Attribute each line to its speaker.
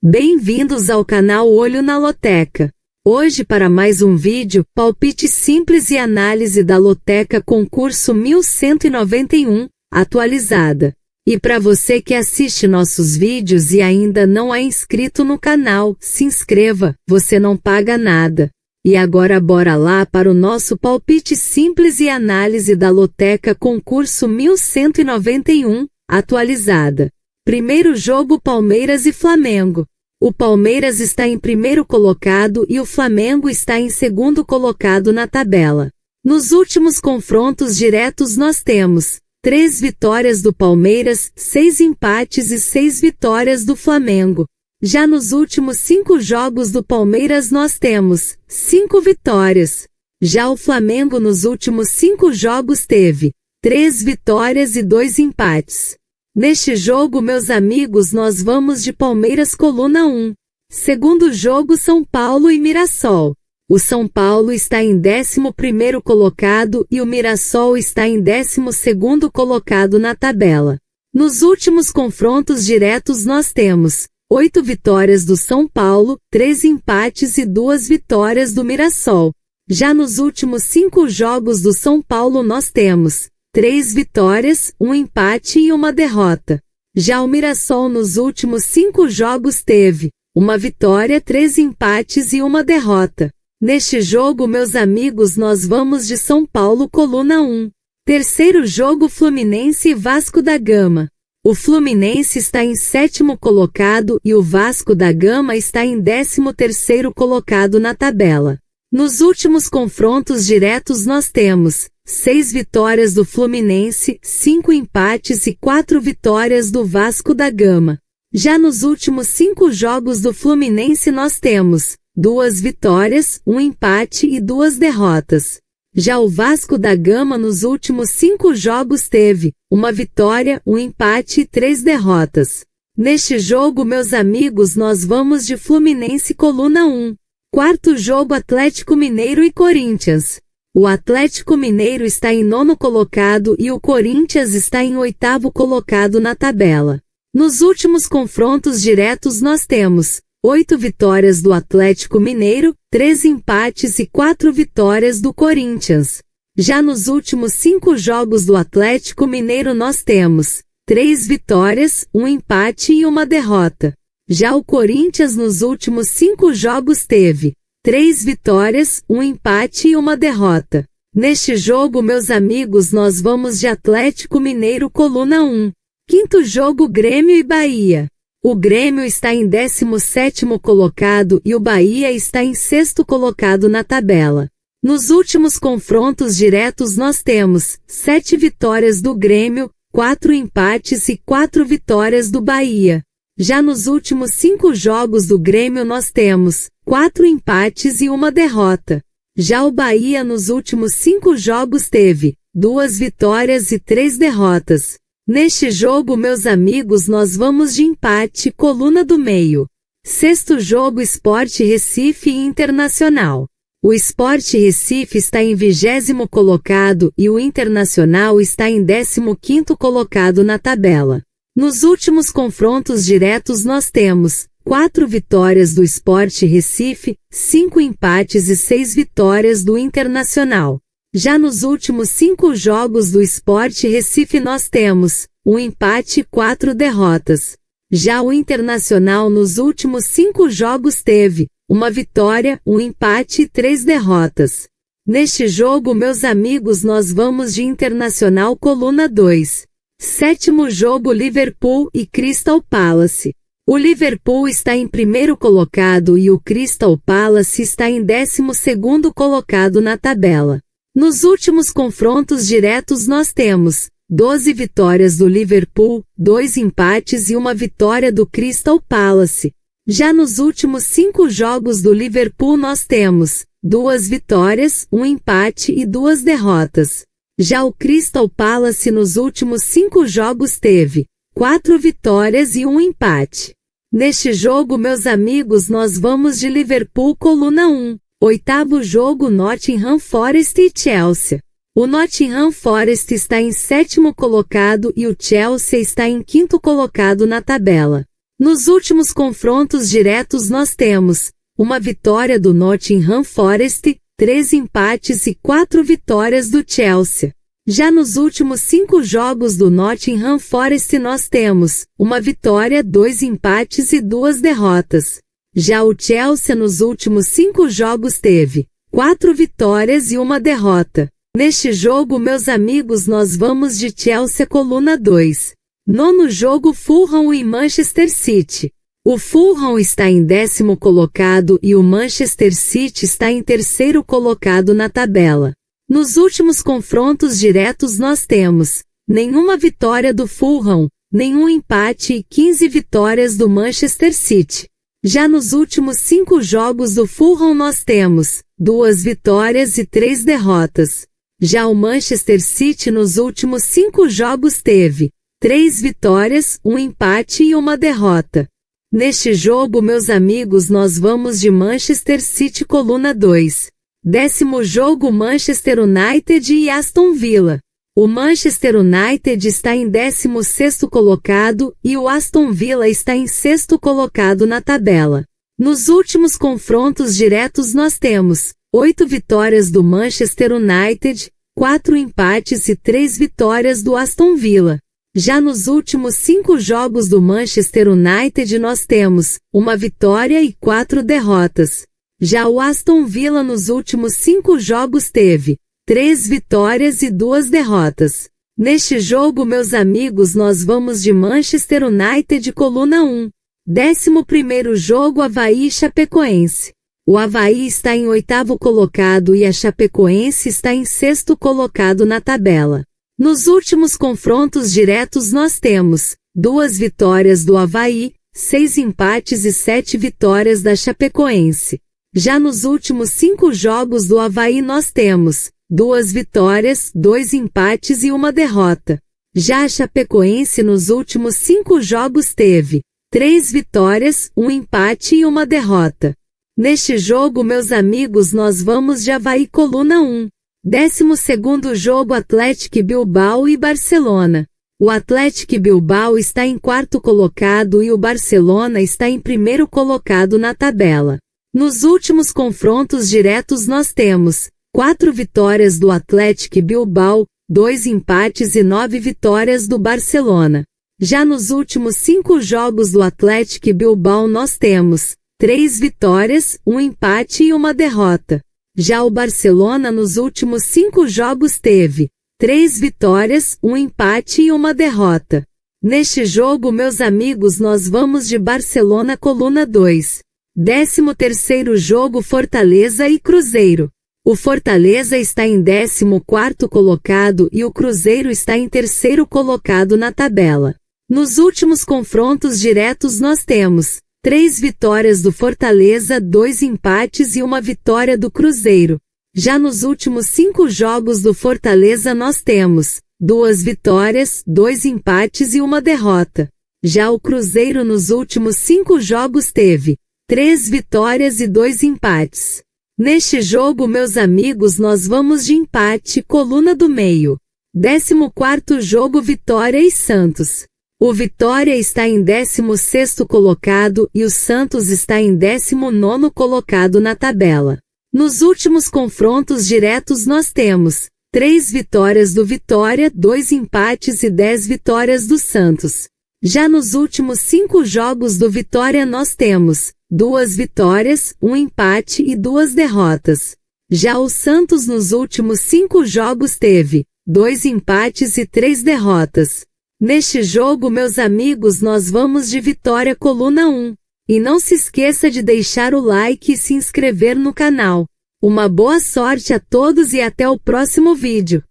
Speaker 1: Bem-vindos ao canal Olho na Loteca. Hoje para mais um vídeo, palpite simples e análise da Loteca concurso 1191, atualizada. E para você que assiste nossos vídeos e ainda não é inscrito no canal, se inscreva, você não paga nada. E agora bora lá para o nosso palpite simples e análise da Loteca concurso 1191, atualizada. Primeiro jogo Palmeiras e Flamengo. O Palmeiras está em primeiro colocado e o Flamengo está em segundo colocado na tabela. Nos últimos confrontos diretos nós temos 3 vitórias do Palmeiras, 6 empates e 6 vitórias do Flamengo. Já nos últimos 5 jogos do Palmeiras nós temos 5 vitórias. Já o Flamengo nos últimos 5 jogos teve 3 vitórias e 2 empates. Neste jogo, meus amigos, nós vamos de Palmeiras coluna 1. Segundo jogo, São Paulo e Mirassol. O São Paulo está em 11º colocado e o Mirassol está em 12º colocado na tabela. Nos últimos confrontos diretos nós temos 8 vitórias do São Paulo, 3 empates e 2 vitórias do Mirassol. Já nos últimos 5 jogos do São Paulo nós temos 3 vitórias, 1 empate e 1 derrota. Já o Mirassol nos últimos 5 jogos teve 1 vitória, 3 empates e 1 derrota. Neste jogo, meus amigos, nós vamos de São Paulo coluna 1. Terceiro jogo Fluminense e Vasco da Gama. O Fluminense está em 7º colocado e o Vasco da Gama está em 13º colocado na tabela. Nos últimos confrontos diretos nós temos 6 vitórias do Fluminense, 5 empates e 4 vitórias do Vasco da Gama. Já nos últimos 5 jogos do Fluminense nós temos 2 vitórias, 1 empate e 2 derrotas. Já o Vasco da Gama nos últimos 5 jogos teve 1 vitória, 1 empate e 3 derrotas. Neste jogo, meus amigos, nós vamos de Fluminense coluna 1. Quarto jogo Atlético Mineiro e Corinthians. O Atlético Mineiro está em 9º colocado e o Corinthians está em 8º colocado na tabela. Nos últimos confrontos diretos nós temos 8 vitórias do Atlético Mineiro, 3 empates e 4 vitórias do Corinthians. Já nos últimos 5 jogos do Atlético Mineiro nós temos 3 vitórias, 1 empate e 1 derrota. Já o Corinthians nos últimos 5 jogos teve 3 vitórias, 1 empate e 1 derrota. Neste jogo, meus amigos, nós vamos de Atlético Mineiro coluna 1. Quinto jogo Grêmio e Bahia. O Grêmio está em 17º colocado e o Bahia está em 6º colocado na tabela. Nos últimos confrontos diretos nós temos 7 vitórias do Grêmio, 4 empates e 4 vitórias do Bahia. Já nos últimos 5 jogos do Grêmio nós temos 4 empates e 1 derrota. Já o Bahia nos últimos 5 jogos teve 2 vitórias e 3 derrotas. Neste jogo, meus amigos, nós vamos de empate, coluna do meio. Sexto jogo Sport Recife e Internacional. O Sport Recife está em 20º colocado e o Internacional está em 15º colocado na tabela. Nos últimos confrontos diretos nós temos 4 vitórias do Sport Recife, 5 empates e 6 vitórias do Internacional. Já nos últimos 5 jogos do Sport Recife nós temos 1 empate e 4 derrotas. Já o Internacional nos últimos 5 jogos teve 1 vitória, 1 empate e 3 derrotas. Neste jogo, meus amigos, nós vamos de Internacional coluna 2. Sétimo jogo Liverpool e Crystal Palace. O Liverpool está em primeiro colocado e o Crystal Palace está em 12º colocado na tabela. Nos últimos confrontos diretos nós temos 12 vitórias do Liverpool, 2 empates e 1 vitória do Crystal Palace. Já nos últimos 5 jogos do Liverpool nós temos 2 vitórias, 1 empate e 2 derrotas. Já o Crystal Palace nos últimos 5 jogos teve 4 vitórias e 1 empate. Neste jogo, meus amigos, nós vamos de Liverpool coluna 1. Oitavo jogo Nottingham Forest e Chelsea. O Nottingham Forest está em 7º colocado e o Chelsea está em 5º colocado na tabela. Nos últimos confrontos diretos nós temos uma vitória do Nottingham Forest, 3 empates e 4 vitórias do Chelsea. Já nos últimos 5 jogos do Nottingham Forest nós temos uma vitória, 2 empates e 2 derrotas. Já o Chelsea nos últimos 5 jogos teve 4 vitórias e 1 derrota. Neste jogo, meus amigos, nós vamos de Chelsea coluna 2. Nono jogo, Fulham e Manchester City. O Fulham está em 10º colocado e o Manchester City está em 3º colocado na tabela. Nos últimos confrontos diretos nós temos nenhuma vitória do Fulham, nenhum empate e 15 vitórias do Manchester City. Já nos últimos 5 jogos do Fulham nós temos 2 vitórias e 3 derrotas. Já o Manchester City nos últimos 5 jogos teve 3 vitórias, 1 empate e 1 derrota. Neste jogo, meus amigos, nós vamos de Manchester City coluna 2. 10º jogo, Manchester United e Aston Villa. O Manchester United está em 16º colocado e o Aston Villa está em 6º colocado na tabela. Nos últimos confrontos diretos nós temos 8 vitórias do Manchester United, 4 empates e 3 vitórias do Aston Villa. Já nos últimos 5 jogos do Manchester United nós temos 1 vitória e 4 derrotas. Já o Aston Villa nos últimos 5 jogos teve 3 vitórias e 2 derrotas. Neste jogo, meus amigos, nós vamos de Manchester United coluna 1. 11º jogo, Avaí e Chapecoense. O Avaí está em 8º colocado e a Chapecoense está em 6º colocado na tabela. Nos últimos confrontos diretos nós temos 2 vitórias do Avaí, 6 empates e 7 vitórias da Chapecoense. Já nos últimos 5 jogos do Avaí nós temos 2 vitórias, 2 empates e 1 derrota. Já a Chapecoense nos últimos 5 jogos teve 3 vitórias, 1 empate e 1 derrota. Neste jogo, meus amigos, nós vamos de Avaí coluna 1. 12º jogo, Athletic Bilbao e Barcelona. O Athletic Bilbao está em 4º colocado e o Barcelona está em 1º colocado na tabela. Nos últimos confrontos diretos nós temos 4 vitórias do Athletic Bilbao, 2 empates e 9 vitórias do Barcelona. Já nos últimos 5 jogos do Athletic Bilbao nós temos 3 vitórias, 1 empate e 1 derrota. Já o Barcelona nos últimos 5 jogos teve 3 vitórias, 1 empate e 1 derrota. Neste jogo, meus amigos, nós vamos de Barcelona coluna 2. 13º jogo, Fortaleza e Cruzeiro. O Fortaleza está em 14º colocado e o Cruzeiro está em 3º colocado na tabela. Nos últimos confrontos diretos nós temos 3 vitórias do Fortaleza, 2 empates e 1 vitória do Cruzeiro. Já nos últimos 5 jogos do Fortaleza nós temos 2 vitórias, 2 empates e 1 derrota. Já o Cruzeiro nos últimos 5 jogos teve 3 vitórias e 2 empates. Neste jogo, meus amigos, nós vamos de empate, coluna do meio. 14º jogo, Vitória e Santos. O Vitória está em 16º colocado e o Santos está em 19º colocado na tabela. Nos últimos confrontos diretos nós temos 3 vitórias do Vitória, 2 empates e 10 vitórias do Santos. Já nos últimos 5 jogos do Vitória nós temos 2 vitórias, 1 empate e 2 derrotas. Já o Santos nos últimos 5 jogos teve 2 empates e 3 derrotas. Neste jogo, meus amigos, nós vamos de Vitória coluna 1. E não se esqueça de deixar o like e se inscrever no canal. Uma boa sorte a todos e até o próximo vídeo.